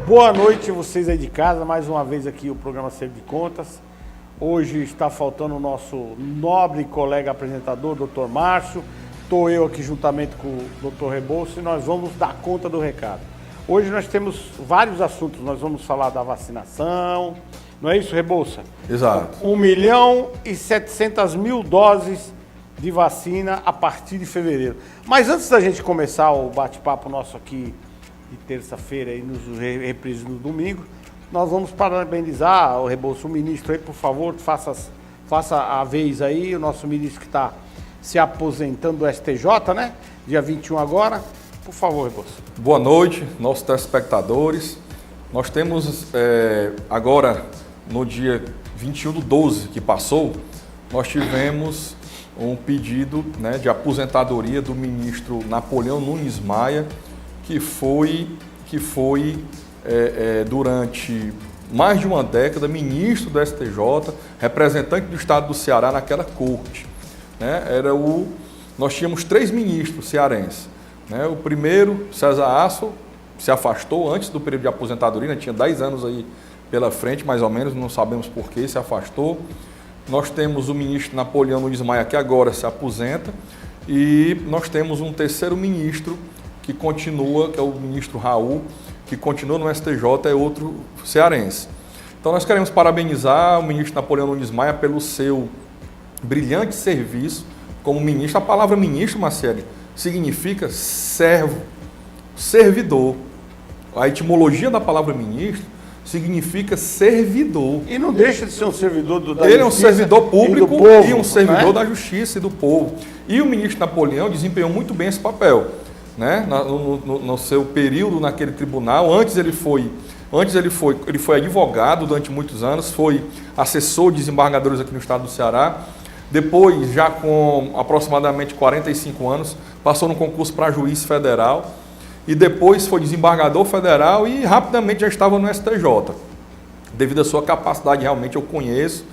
Boa noite vocês aí de casa, mais uma vez aqui o programa Acerto de Contas. Hoje está faltando o nosso nobre colega apresentador, Dr. Márcio. Estou eu aqui juntamente com o Dr. Rebouça e nós vamos dar conta do recado. Hoje nós temos vários assuntos, nós vamos falar da vacinação, não é isso, Rebouça? Exato. 1.700.000 doses de vacina a partir de fevereiro. Mas antes da gente começar o bate-papo nosso aqui de terça-feira e nos reprises no domingo, nós vamos parabenizar o Rebouça, o ministro aí, por favor, faça a vez aí, o nosso ministro que está se aposentando do STJ, né? Dia 21 agora. Por favor, Rebouça. Boa noite, nossos telespectadores. Nós temos agora, no dia 21/12 que passou, nós tivemos um pedido, né, de aposentadoria do ministro Napoleão Nunes Maia, que foi durante mais de uma década ministro do STJ, representante do Estado do Ceará naquela corte. Né? Nós tínhamos 3 ministros cearenses. Né? O primeiro, César Aço, se afastou antes do período de aposentadoria, né? Tinha 10 anos aí pela frente, mais ou menos, não sabemos por que se afastou. Nós temos o ministro Napoleão Nunes Maia, que agora se aposenta, e nós temos um terceiro ministro que continua, que é o ministro Raul, que continua no STJ, é outro cearense. Então nós queremos parabenizar o ministro Napoleão Nunes Maia pelo seu brilhante serviço como ministro. A palavra ministro, Marcelo, significa servo, servidor. A etimologia da palavra ministro significa servidor. E não deixa de ser um servidor da Ele é um servidor público povo, e um servidor, né, da justiça e do povo. E o ministro Napoleão desempenhou muito bem esse papel. Né? No seu período naquele tribunal, ele foi advogado durante muitos anos, foi assessor de desembargadores aqui no estado do Ceará. Depois, já com aproximadamente 45 anos, passou no concurso para juiz federal e depois foi desembargador federal e rapidamente já estava no STJ. Devido à sua capacidade, realmente eu conheço,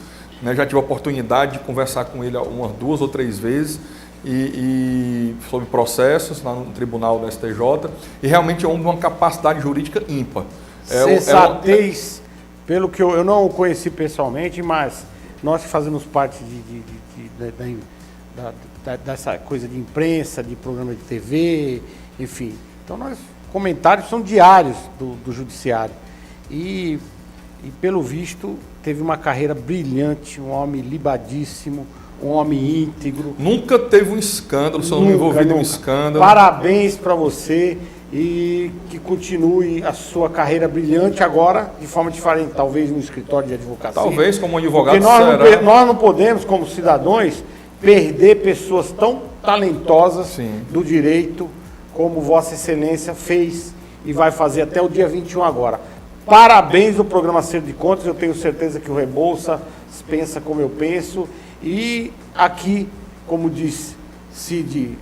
né? Já tive a oportunidade de conversar com ele umas 2 ou 3 vezes e sobre processos lá no tribunal do STJ, e realmente é um de uma capacidade jurídica ímpar. Sensatez, pelo que eu não o conheci pessoalmente, mas nós que fazemos parte dessa coisa de imprensa, de programa de TV, enfim. Então, comentários são diários do judiciário. E pelo visto, teve uma carreira brilhante, um homem libadíssimo, um homem íntegro. Nunca teve um escândalo, só não envolvido em um escândalo. Parabéns para você e que continue a sua carreira brilhante agora, de forma diferente, talvez no escritório de advocacia. Talvez como advogado. Porque nós não podemos, como cidadãos, perder pessoas tão talentosas, sim, do direito, como Vossa Excelência fez e vai fazer até o dia 21 agora. Parabéns ao programa Acerto de Contas, eu tenho certeza que o Rebouça pensa como eu penso. E aqui, como diz Cid,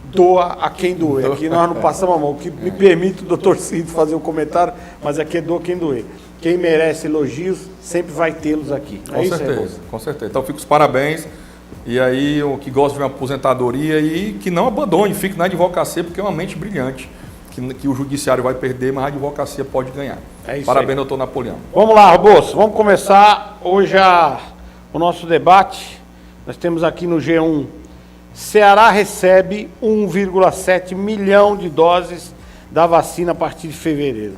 doa a quem doer. Aqui nós não passamos a mão. Que me permite o doutor Cid fazer um comentário, mas aqui é doa quem doer. Quem merece elogios sempre vai tê-los aqui. Com certeza, com certeza. Então fico os parabéns. E aí, o que gosta de uma aposentadoria e que não abandone, fique na advocacia, porque é uma mente brilhante. Que o judiciário vai perder, mas a advocacia pode ganhar. É isso. Parabéns, aí, doutor Napoleão. Vamos lá, Rebouça, vamos começar hoje o nosso debate. Nós temos aqui no G1, Ceará recebe 1,7 milhão de doses da vacina a partir de fevereiro.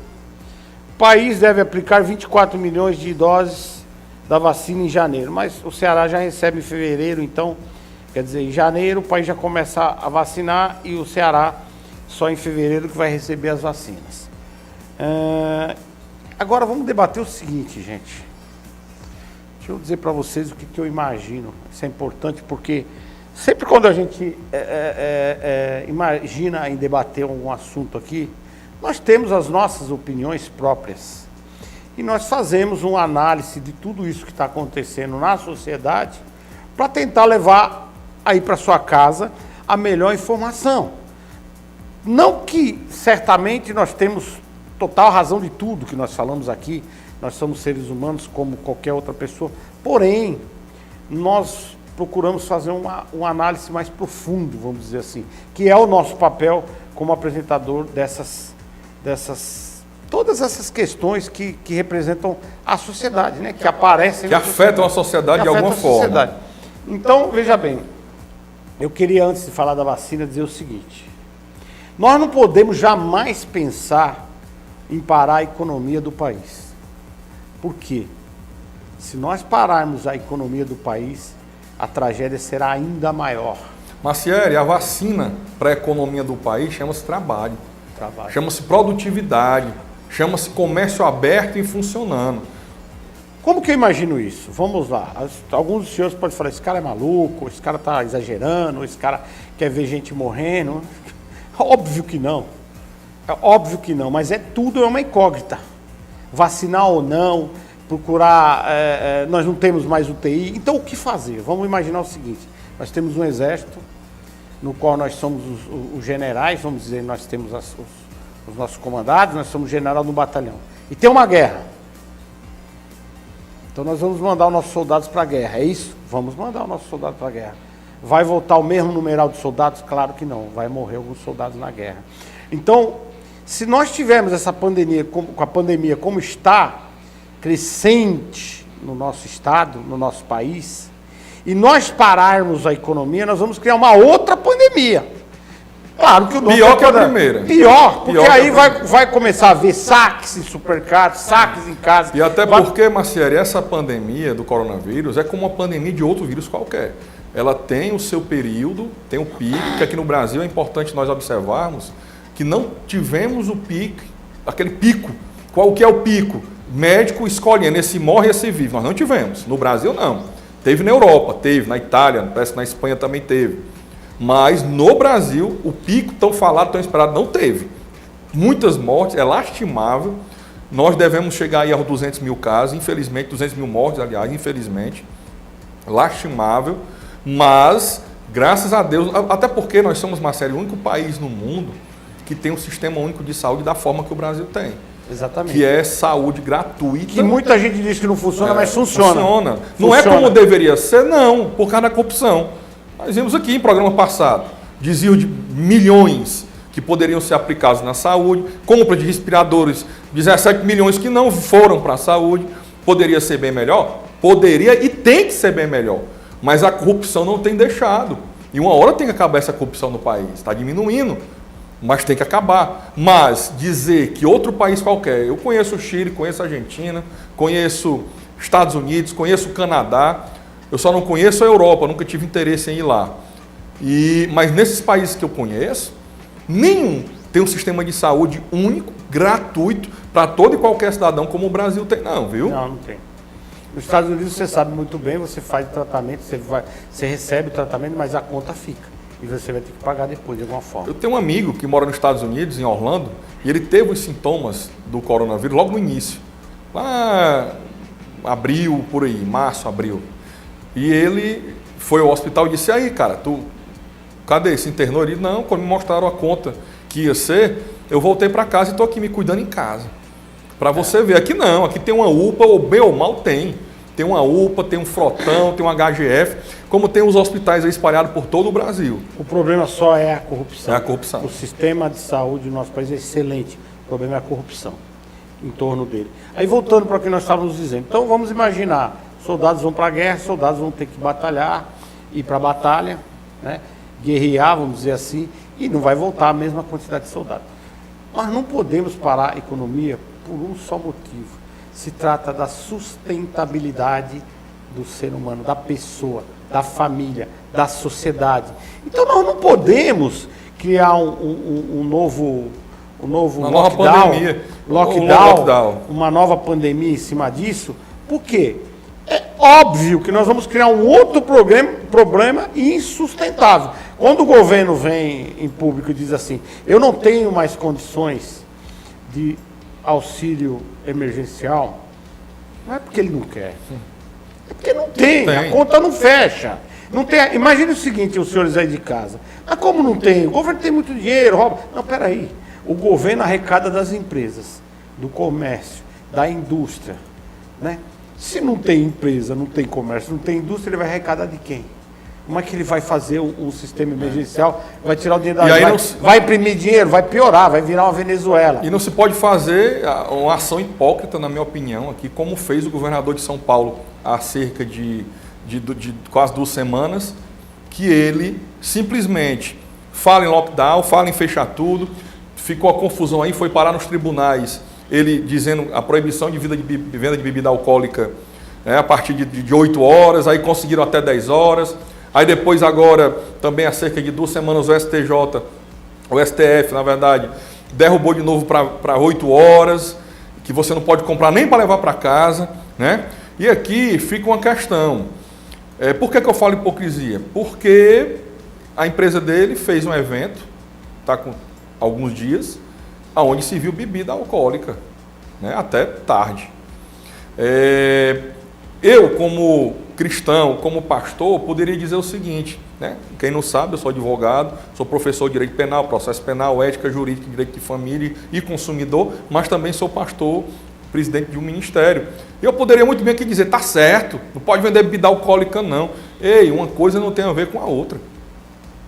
O país deve aplicar 24 milhões de doses da vacina em janeiro, mas o Ceará já recebe em fevereiro, então, quer dizer, em janeiro o país já começa a vacinar e o Ceará só em fevereiro que vai receber as vacinas. Agora vamos debater o seguinte, gente. Deixa eu dizer para vocês o que eu imagino. Isso é importante porque sempre quando a gente imagina em debater algum assunto aqui, nós temos as nossas opiniões próprias. E nós fazemos uma análise de tudo isso que está acontecendo na sociedade para tentar levar aí para sua casa a melhor informação. Não que certamente nós temos total razão de tudo que nós falamos aqui, nós somos seres humanos como qualquer outra pessoa, porém, nós procuramos fazer uma análise mais profunda, vamos dizer assim, que é o nosso papel como apresentador dessas todas essas questões que representam a sociedade, né? Que aparecem... Que afetam a sociedade de alguma forma. Então, veja bem, eu queria, antes de falar da vacina, dizer o seguinte: nós não podemos jamais pensar em parar a economia do país. Por quê? Se nós pararmos a economia do país, a tragédia será ainda maior. Macieri, a vacina para a economia do país chama-se trabalho. Chama-se produtividade, chama-se comércio aberto e funcionando. Como que eu imagino isso? Vamos lá. Alguns dos senhores podem falar, esse cara é maluco, esse cara está exagerando, esse cara quer ver gente morrendo. Óbvio que não. É óbvio que não, mas tudo é uma incógnita. Vacinar ou não, procurar... nós não temos mais UTI. Então, o que fazer? Vamos imaginar o seguinte. Nós temos um exército, no qual nós somos os generais, vamos dizer, nós temos os nossos comandados, nós somos general do batalhão. E tem uma guerra. Então nós vamos mandar os nossos soldados para a guerra, é isso? Vamos mandar os nossos soldados para a guerra. Vai voltar o mesmo numeral de soldados? Claro que não, vai morrer alguns soldados na guerra. Então, se nós tivermos essa pandemia, com a pandemia como está, crescente no nosso estado, no nosso país, e nós pararmos a economia, nós vamos criar uma outra pandemia. Claro que o pior que a primeira. Pior, porque aí vai começar a haver saques em supermercados, saques em casa. E até porque, Macieri, essa pandemia do coronavírus é como uma pandemia de outro vírus qualquer. Ela tem o seu período, tem o pico, que aqui no Brasil é importante nós observarmos que não tivemos o pico, aquele pico. Qual que é o pico? Médico escolhendo, esse morre e esse vive. Nós não tivemos. No Brasil, não. Teve na Europa, teve na Itália, parece que na Espanha também teve. Mas no Brasil, o pico tão falado, tão esperado, não teve. Muitas mortes, é lastimável. Nós devemos chegar aí aos 200 mil casos, infelizmente, 200 mil mortes, aliás, infelizmente. Lastimável, mas, graças a Deus, até porque nós somos, Marcelo, o único país no mundo que tem um sistema único de saúde da forma que o Brasil tem. Exatamente. Que é saúde gratuita. Que muita gente diz que não funciona, mas funciona. Funciona. Não é como deveria ser, não, por causa da corrupção. Nós vimos aqui em programa passado, desvio de milhões que poderiam ser aplicados na saúde, compra de respiradores, 17 milhões que não foram para a saúde. Poderia ser bem melhor? Poderia e tem que ser bem melhor. Mas a corrupção não tem deixado. E uma hora tem que acabar essa corrupção no país. Está diminuindo, mas tem que acabar. Mas dizer que outro país qualquer, eu conheço o Chile, conheço a Argentina, conheço Estados Unidos, conheço o Canadá, eu só não conheço a Europa, nunca tive interesse em ir lá. Mas nesses países que eu conheço, nenhum tem um sistema de saúde único, gratuito, para todo e qualquer cidadão, como o Brasil tem, não, viu? Não tem. Nos Estados Unidos você sabe muito bem, você faz o tratamento, você recebe o tratamento, mas a conta fica. E você vai ter que pagar depois, de alguma forma. Eu tenho um amigo que mora nos Estados Unidos, em Orlando, e ele teve os sintomas do coronavírus logo no início. Lá, abril, por aí, março, abril. E ele foi ao hospital e disse, aí, cara, cadê? Se internou? Ele disse, não, quando me mostraram a conta que ia ser, eu voltei para casa e estou aqui me cuidando em casa. Para você ver, aqui não, aqui tem uma UPA, ou bem ou mal tem. Tem uma UPA, tem um frotão, tem um HGF, como tem os hospitais aí espalhados por todo o Brasil. O problema só é a corrupção. É a corrupção. O sistema de saúde do nosso país é excelente. O problema é a corrupção em torno dele. Aí voltando para o que nós estávamos dizendo. Então vamos imaginar, soldados vão para a guerra, soldados vão ter que batalhar, ir para a batalha, né? Guerrear, vamos dizer assim, e não vai voltar a mesma quantidade de soldados. Nós não podemos parar a economia por um só motivo. Se trata da sustentabilidade do ser humano, da pessoa, da família, da sociedade. Então nós não podemos criar um novo lockdown, uma nova pandemia em cima disso. Por quê? É óbvio que nós vamos criar um outro problema insustentável. Quando o governo vem em público e diz assim, eu não tenho mais condições de auxílio emergencial, não é porque ele não quer, é porque não tem. A conta não fecha. Não tem, imagine o seguinte, os senhores aí de casa, mas como não tem? O governo tem muito dinheiro, rouba. Não, peraí, o governo arrecada das empresas, do comércio, da indústria, né? Se não tem empresa, não tem comércio, não tem indústria, ele vai arrecadar de quem? Como é que ele vai fazer um sistema emergencial? Vai tirar o dinheiro da vai imprimir dinheiro, vai piorar, vai virar uma Venezuela. E não se pode fazer uma ação hipócrita, na minha opinião, aqui, como fez o governador de São Paulo há cerca de quase 2 semanas, que ele simplesmente fala em lockdown, fala em fechar tudo, ficou a confusão aí, foi parar nos tribunais, ele dizendo a proibição de venda de bebida alcoólica a partir de 8 horas, aí conseguiram até 10 horas, aí depois agora, também há cerca de 2 semanas, o STF, na verdade, derrubou de novo para 8 horas, que você não pode comprar nem para levar para casa, né? E aqui fica uma questão, por que eu falo hipocrisia? Porque a empresa dele fez um evento, está com alguns dias, onde se viu bebida alcoólica, né, até tarde. Eu, como cristão, como pastor, poderia dizer o seguinte, né? Quem não sabe, eu sou advogado, sou professor de direito penal, processo penal, ética jurídica, direito de família e consumidor, mas também sou pastor, presidente de um ministério. Eu poderia muito bem aqui dizer, tá certo, não pode vender bebida alcoólica não. Ei, uma coisa não tem a ver com a outra.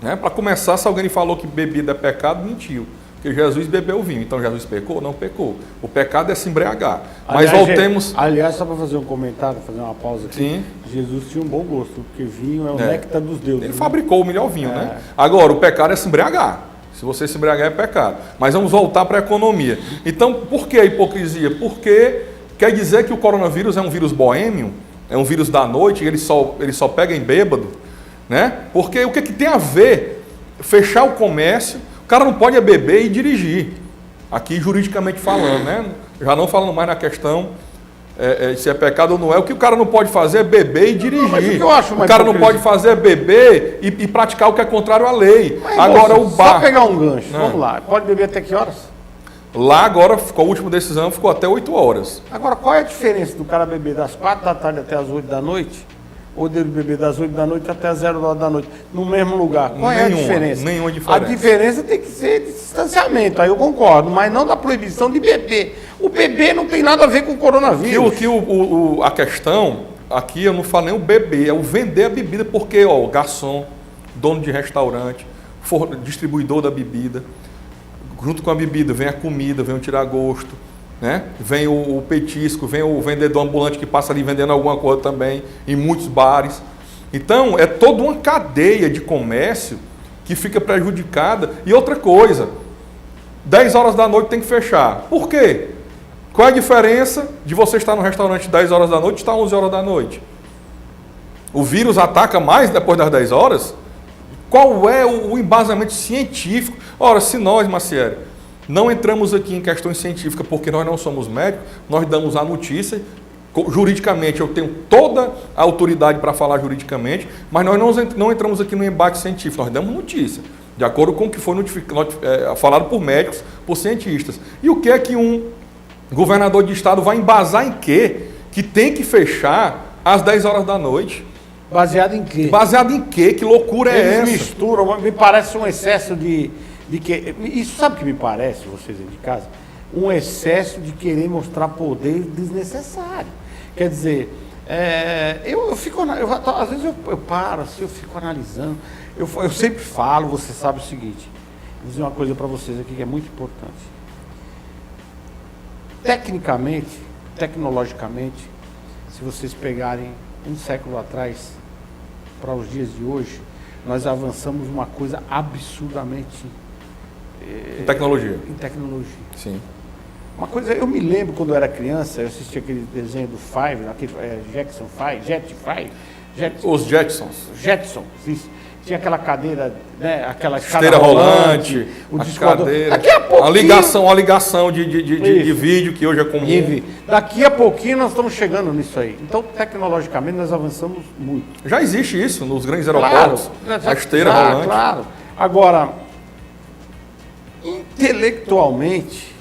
Né? Para começar, se alguém falou que bebida é pecado, mentiu. Porque Jesus bebeu vinho. Então Jesus pecou? Não pecou. O pecado é se embriagar. Mas voltemos... Aliás, só para fazer um comentário, fazer uma pausa aqui. Sim. Jesus tinha um bom gosto, porque vinho é o néctar dos deuses. Ele fabricou o melhor vinho, né? Agora, o pecado é se embriagar. Se você se embriagar é pecado. Mas vamos voltar para a economia. Então, por que a hipocrisia? Porque quer dizer que o coronavírus é um vírus boêmio, é um vírus da noite, ele só pega em bêbado, né? Porque o que tem a ver fechar o comércio? O cara não pode beber e dirigir, aqui juridicamente falando, né? Já não falando mais na questão se é pecado ou não é. O que o cara não pode fazer é beber e dirigir. Mas o que eu acho mais o cara não pode fazer é beber e praticar o que é contrário à lei. Mas, agora moço, o bar... Só pegar um gancho, vamos lá. Pode beber até que horas? Lá agora, com a última decisão, ficou até 8 horas. Agora, qual é a diferença do cara beber das 4 da tarde até as 8 da noite? Ou dele beber das 8 da noite até as 0 horas da noite, no mesmo lugar? Qual é a diferença? Nenhuma diferença. A diferença tem que ser de distanciamento, aí eu concordo, mas não da proibição de beber. O beber não tem nada a ver com o coronavírus. A questão, aqui eu não falo nem o beber, é o vender a bebida, porque o garçom, dono de restaurante, distribuidor da bebida, junto com a bebida vem a comida, vem o tiragosto, né? Vem o petisco, vem o vendedor ambulante que passa ali vendendo alguma coisa também, em muitos bares. Então, é toda uma cadeia de comércio que fica prejudicada. E outra coisa, 10 horas da noite tem que fechar. Por quê? Qual é a diferença de você estar no restaurante 10 horas da noite e estar 11 horas da noite? O vírus ataca mais depois das 10 horas? Qual é o embasamento científico? Ora, se nós, Maciel, não entramos aqui em questões científicas porque nós não somos médicos, nós damos a notícia, juridicamente eu tenho toda a autoridade para falar juridicamente, mas nós não entramos aqui no embate científico, nós damos notícia, de acordo com o que foi falado por médicos, por cientistas. E o que é que um governador de estado vai embasar em quê? Que tem que fechar às 10 horas da noite. Baseado em quê? Baseado em quê? Que loucura é essa? Eles misturam, me parece um excesso de que... Isso sabe o que me parece, vocês aí de casa? Um excesso de querer mostrar poder desnecessário. Quer dizer, eu fico... às vezes eu paro assim, eu fico analisando. Eu sempre falo, você sabe o seguinte, vou dizer uma coisa para vocês aqui que é muito importante. Tecnologicamente, se vocês pegarem um século atrás para os dias de hoje, nós avançamos uma coisa absurdamente... Em tecnologia. Em tecnologia. Sim. Uma coisa, eu me lembro quando eu era criança, eu assistia aquele desenho do Five, aquele Os Jetsons. Jetsons, isso. Tinha aquela cadeira, né, aquela esteira rolante, o cadeira. Daqui a pouquinho... A ligação de vídeo que hoje é comum. Daqui a pouquinho nós estamos chegando nisso aí. Então, tecnologicamente, nós avançamos muito. Já existe isso nos grandes aeroportos, a esteira rolante. Claro. Agora, intelectualmente...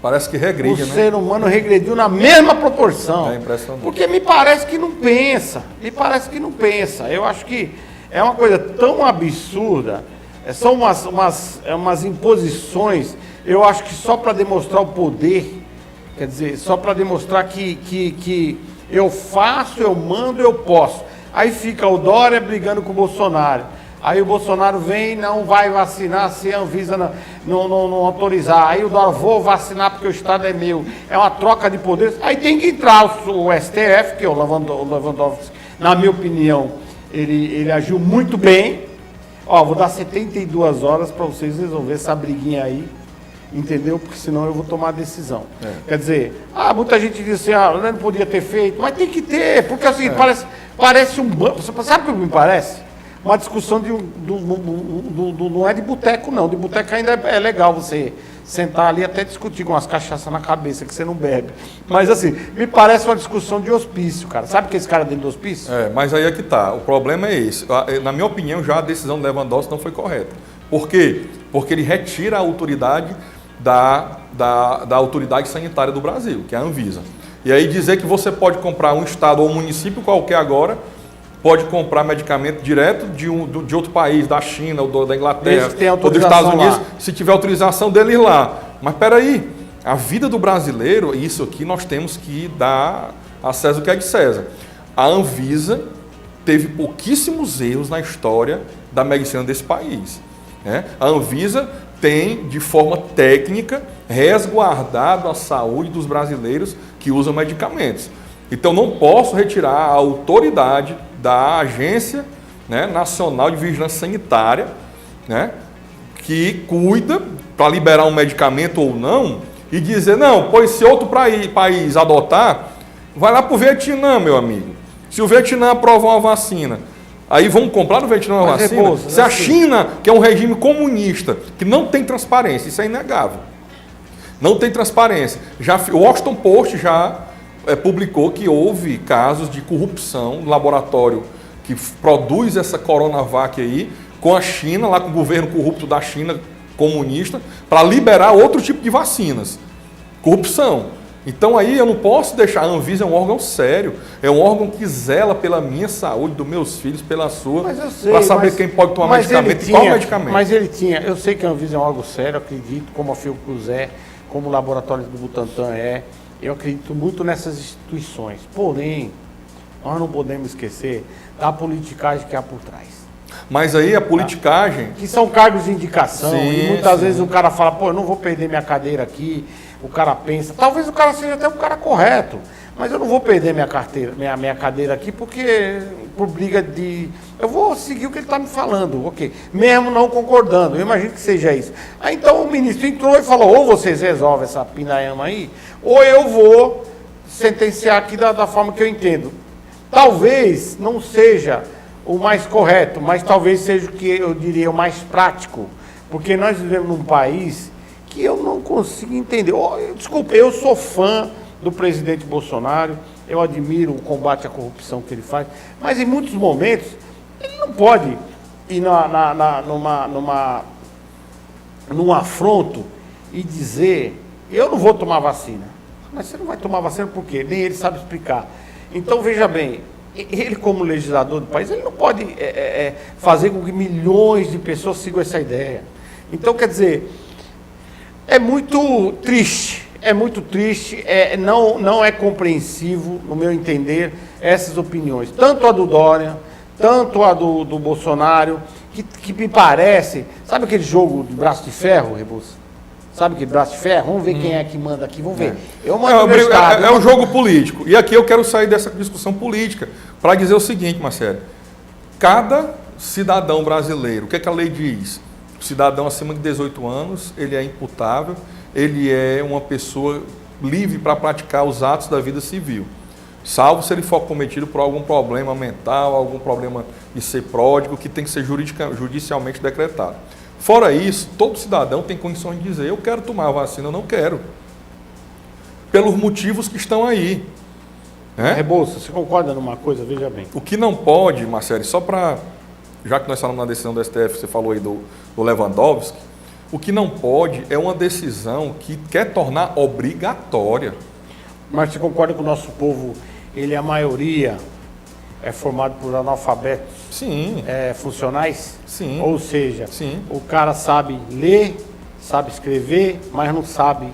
Parece que regride, o ser humano regrediu na mesma proporção. É impressionante. Porque me parece que não pensa. Eu acho que é uma coisa tão absurda, são umas imposições, eu acho que só para demonstrar o poder, quer dizer, só para demonstrar que eu faço, eu mando, eu posso. Aí fica o Dória brigando com o Bolsonaro. Aí o Bolsonaro vem e não vai vacinar se a Anvisa não autorizar. Aí o Dória, vou vacinar porque o Estado é meu. É uma troca de poderes. Aí tem que entrar o STF, que é o Lewandowski, na minha opinião, ele agiu muito bem. Ó, vou dar 72 horas para vocês resolver essa briguinha aí, entendeu? Porque senão eu vou tomar a decisão. Quer dizer, muita gente diz assim, não podia ter feito, mas tem que ter, porque assim, parece um banco. Sabe o que me parece? Uma discussão não é de boteco, não. De boteco ainda é legal você sentar ali e até discutir com umas cachaças na cabeça que você não bebe. Mas assim, me parece uma discussão de hospício, cara. Sabe que esse cara dentro do hospício? Mas aí é que tá. O problema é esse. Na minha opinião, já a decisão do Lewandowski não foi correta. Por quê? Porque ele retira a autoridade da autoridade sanitária do Brasil, que é a Anvisa. E aí dizer que você pode comprar um estado ou um município qualquer agora, pode comprar medicamento direto de outro país, da China, ou da Inglaterra, ou dos Estados Unidos, se tiver autorização dele ir lá. Mas peraí, a vida do brasileiro, isso aqui nós temos que dar a César o que é de César. A Anvisa teve pouquíssimos erros na história da medicina desse país. A Anvisa tem, de forma técnica, resguardado a saúde dos brasileiros que usam medicamentos. Então não posso retirar a autoridade da Agência Nacional de Vigilância Sanitária, que cuida para liberar um medicamento ou não, e dizer, não, pois se outro país adotar, vai lá para o Vietnã, meu amigo. Se o Vietnã aprovar uma vacina, aí vamos comprar no Vietnã uma vacina? Se a China, que é um regime comunista, que não tem transparência, isso é inegável, não tem transparência. O Washington Post já publicou que houve casos de corrupção no laboratório que produz essa Coronavac aí, com a China, lá com o governo corrupto da China comunista, para liberar outro tipo de vacinas. Corrupção. Então aí eu não posso deixar, a Anvisa é um órgão sério, é um órgão que zela pela minha saúde, dos meus filhos, pela sua, para saber quem pode tomar medicamento e qual medicamento. Mas ele tinha, eu sei que a Anvisa é um órgão sério, acredito, como a Fiocruz é, como o laboratório do Butantan é. Eu acredito muito nessas instituições. Porém, nós não podemos esquecer da politicagem que há por trás. Mas aí a politicagem... Que são cargos de indicação. E muitas vezes o cara fala, eu não vou perder minha cadeira aqui. O cara pensa, talvez o cara seja até um cara correto, mas eu não vou perder minha cadeira aqui porque por briga de... Eu vou seguir o que ele está me falando, ok. Mesmo não concordando, eu imagino que seja isso. Aí então o ministro entrou e falou, ou vocês resolvem essa pinaiama aí, ou eu vou sentenciar aqui da forma que eu entendo. Talvez não seja o mais correto, mas talvez seja o que eu diria o mais prático, porque nós vivemos num país que eu não consigo entender. Desculpa, eu sou fã do presidente Bolsonaro, eu admiro o combate à corrupção que ele faz, mas em muitos momentos ele não pode ir num afronto e dizer, eu não vou tomar vacina. Mas você não vai tomar vacina por quê? Nem ele sabe explicar. Então, veja bem, ele como legislador do país, ele não pode fazer com que milhões de pessoas sigam essa ideia. Então, quer dizer, é muito triste, não é compreensivo, no meu entender, essas opiniões. Tanto a do Dória, tanto a do Bolsonaro, que me parece, sabe aquele jogo de braço de ferro, Rebouça? Sabe aquele braço de ferro? Vamos ver quem é que manda aqui, vamos ver. Eu mando meu estado. É um jogo político. E aqui eu quero sair dessa discussão política para dizer o seguinte, Marcelo. Cada cidadão brasileiro, o que a lei diz? O cidadão acima de 18 anos, ele é imputável, ele é uma pessoa livre para praticar os atos da vida civil, salvo se ele for cometido por algum problema mental, algum problema de ser pródigo, que tem que ser judicialmente decretado. Fora isso, todo cidadão tem condições de dizer, eu quero tomar a vacina, eu não quero. Pelos motivos que estão aí. Rebouça, você concorda numa coisa? Veja bem. O que não pode, Marcelo, só para... Já que nós falamos na decisão do STF, você falou aí do Lewandowski, o que não pode é uma decisão que quer tornar obrigatória. Mas você concorda que o nosso povo, ele, a maioria, é formado por analfabetos? Sim. Funcionais? Sim. Ou seja, sim, o cara sabe ler, sabe escrever, mas não sabe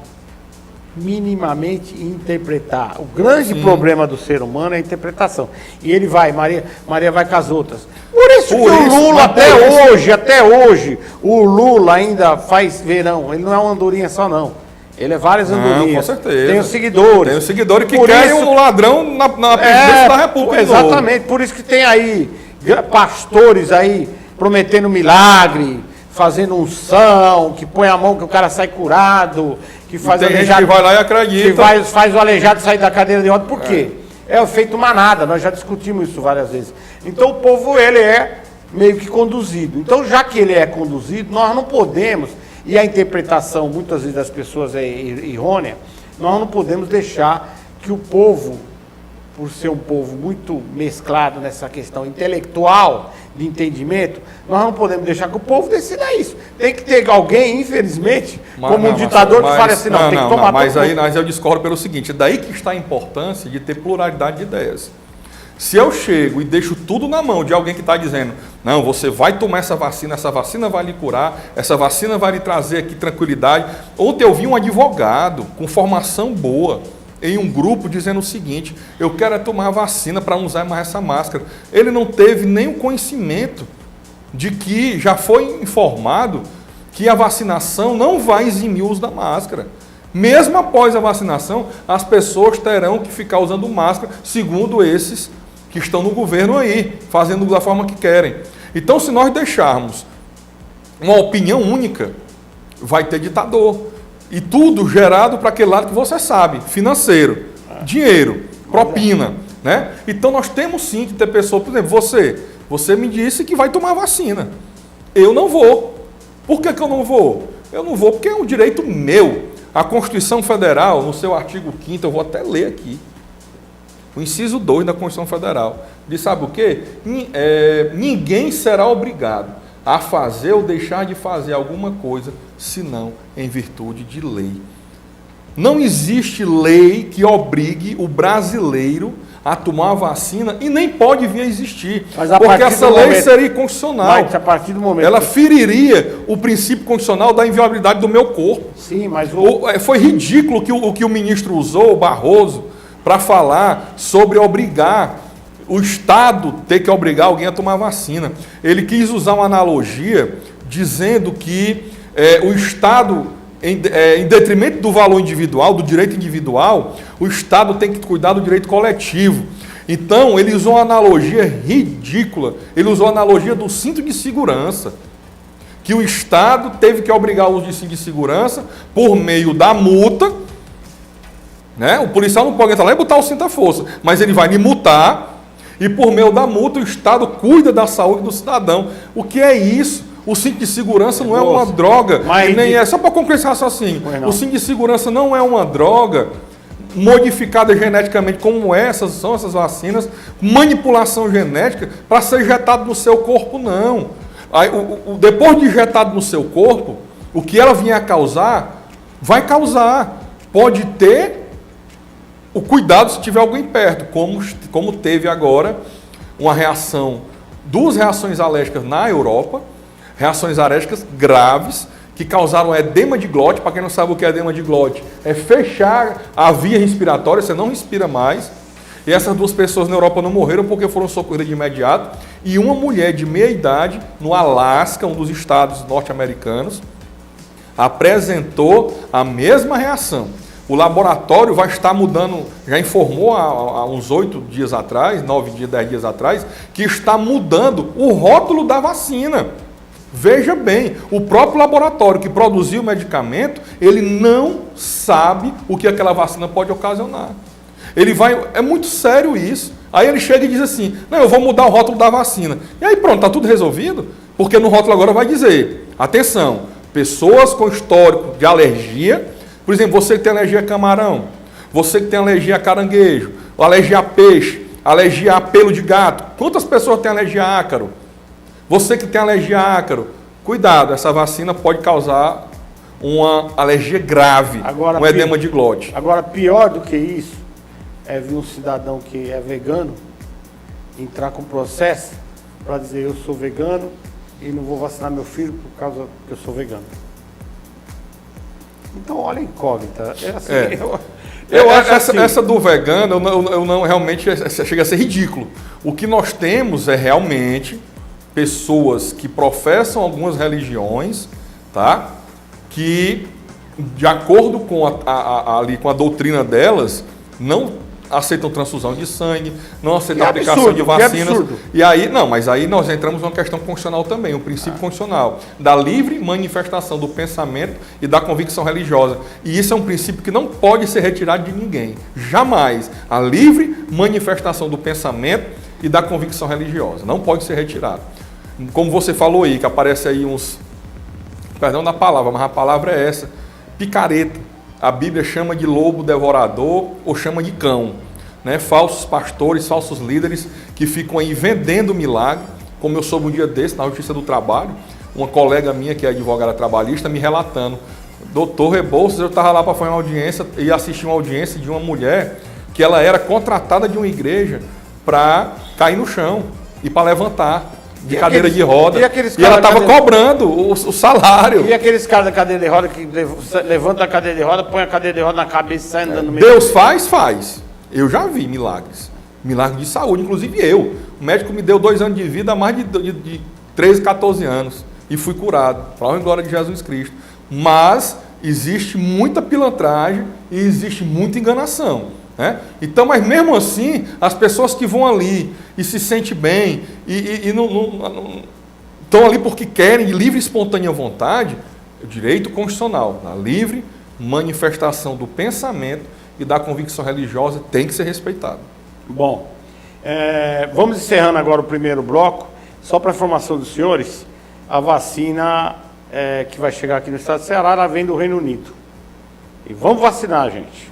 minimamente interpretar. O grande problema do ser humano é a interpretação. E ele vai, Maria vai com as outras. Por isso que o Lula até hoje, o Lula ainda faz verão. Ele não é uma andorinha só, não. Ele é várias andorinhas. Com certeza. Tem os seguidores. Tem os seguidores que querem um ladrão na presidência da República. Exatamente. Por isso que tem aí pastores aí prometendo milagre, fazendo unção, que põe a mão que o cara sai curado, que faz tem gente que vai lá e acredita. Que faz o aleijado sair da cadeira de rodas. Por quê? É o efeito manada, nós já discutimos isso várias vezes. Então o povo, ele é meio que conduzido. Então, já que ele é conduzido, nós não podemos, e a interpretação muitas vezes das pessoas é errônea, nós não podemos deixar que o povo, por ser um povo muito mesclado nessa questão intelectual, de entendimento, nós não podemos deixar que o povo decida isso. Tem que ter alguém, infelizmente, como um ditador que fale assim, tem que tomar... Mas eu discordo pelo seguinte, é daí que está a importância de ter pluralidade de ideias. Se eu chego e deixo tudo na mão de alguém que está dizendo, não, você vai tomar essa vacina vai lhe curar, essa vacina vai lhe trazer aqui tranquilidade. Ontem eu vi um advogado com formação boa, em um grupo dizendo o seguinte, eu quero tomar a vacina para não usar mais essa máscara. Ele não teve nenhum conhecimento de que já foi informado que a vacinação não vai eximir o uso da máscara. Mesmo após a vacinação, as pessoas terão que ficar usando máscara, segundo esses que estão no governo aí, fazendo da forma que querem. Então, se nós deixarmos uma opinião única, vai ter ditador. E tudo gerado para aquele lado que você sabe, financeiro, dinheiro, propina, né? Então nós temos sim que ter pessoas, por exemplo, você me disse que vai tomar vacina. Eu não vou. Por que eu não vou? Eu não vou porque é um direito meu. A Constituição Federal, no seu artigo 5º, eu vou até ler aqui, o inciso 2 da Constituição Federal, diz, sabe o quê? Ninguém será obrigado a fazer ou deixar de fazer alguma coisa, senão em virtude de lei. Não existe lei que obrigue o brasileiro a tomar a vacina e nem pode vir a existir, porque essa lei seria inconstitucional. Mas a partir do momento... Ela feriria o princípio constitucional da inviolabilidade do meu corpo. Sim, mas... Foi ridículo o que o ministro usou, o Barroso, para falar sobre obrigar o Estado ter que obrigar alguém a tomar vacina. Ele quis usar uma analogia dizendo que o Estado, em detrimento do valor individual, do direito individual, o Estado tem que cuidar do direito coletivo. Então, ele usou uma analogia ridícula. Ele usou a analogia do cinto de segurança, que o Estado teve que obrigar o uso de cinto de segurança por meio da multa, né? O policial não pode entrar lá e botar o cinto à força, mas ele vai lhe multar, e por meio da multa o Estado cuida da saúde do cidadão. O que é isso? O cinto de segurança não é uma droga, nem é, só para concluir esse raciocínio, o cinto de segurança não é uma droga modificada geneticamente, como são essas vacinas, manipulação genética para ser injetado no seu corpo, não. Aí, depois de injetado no seu corpo, o que ela vier a causar, vai causar. Pode ter o cuidado se tiver alguém perto, como teve agora uma reação, 2 reações alérgicas na Europa, reações alérgicas graves, que causaram edema de glote. Para quem não sabe o que é edema de glote, é fechar a via respiratória, você não respira mais. E essas 2 pessoas na Europa não morreram porque foram socorridas de imediato. E uma mulher de meia idade, no Alasca, um dos estados norte-americanos, apresentou a mesma reação. O laboratório vai estar mudando, já informou há uns 8 dias atrás, 9 dias, 10 dias atrás, que está mudando o rótulo da vacina. Veja bem, o próprio laboratório que produziu o medicamento, ele não sabe o que aquela vacina pode ocasionar. É muito sério isso. Aí ele chega e diz assim, não, eu vou mudar o rótulo da vacina. E aí pronto, está tudo resolvido? Porque no rótulo agora vai dizer, atenção, pessoas com histórico de alergia, por exemplo, você que tem alergia a camarão, você que tem alergia a caranguejo, alergia a peixe, alergia a pelo de gato. Quantas pessoas têm alergia a ácaro? Você que tem alergia a ácaro, cuidado, essa vacina pode causar uma alergia grave, um edema de glote. Agora, pior do que isso, é ver um cidadão que é vegano entrar com processo para dizer eu sou vegano e não vou vacinar meu filho por causa que eu sou vegano. Então, olha a incógnita. Assim, essa do vegano, eu não realmente chega a ser ridículo. O que nós temos é realmente pessoas que professam algumas religiões, tá? Que, de acordo com ali, com a doutrina delas, não aceitam transfusão de sangue, não aceitam a aplicação de vacinas. E aí, não, mas aí nós entramos numa questão constitucional também, um princípio constitucional, da livre manifestação do pensamento e da convicção religiosa. E isso é um princípio que não pode ser retirado de ninguém. Jamais. A livre manifestação do pensamento e da convicção religiosa. Não pode ser retirado. Como você falou aí, que aparece aí uns... Perdão da palavra, mas a palavra é essa. Picareta. A Bíblia chama de lobo devorador ou chama de cão, né? Falsos pastores, falsos líderes que ficam aí vendendo milagre, como eu soube um dia desse na Justiça do Trabalho, uma colega minha que é advogada trabalhista me relatando, doutor Rebouças, eu estava lá para fazer uma audiência e assistir uma audiência de uma mulher que ela era contratada de uma igreja para cair no chão e para levantar. De cadeira de roda. E ela estava cobrando o salário. E aqueles caras da cadeira de roda que levantam a cadeira de roda, põe a cadeira de roda na cabeça e sai andando no meio. Deus faz. Eu já vi milagres. Milagres de saúde, inclusive eu. O médico me deu 2 anos de vida há mais de 13, 14 anos. E fui curado. Para a glória de Jesus Cristo. Mas existe muita pilantragem e existe muita enganação. Né? Então, mas mesmo assim, as pessoas que vão ali e se sentem bem e não estão ali porque querem, de livre e espontânea vontade, o direito constitucional, a livre manifestação do pensamento e da convicção religiosa tem que ser respeitado. Bom, vamos encerrando agora o primeiro bloco. Só para informação dos senhores, a vacina que vai chegar aqui no estado do Ceará, ela vem do Reino Unido. E vamos vacinar, gente.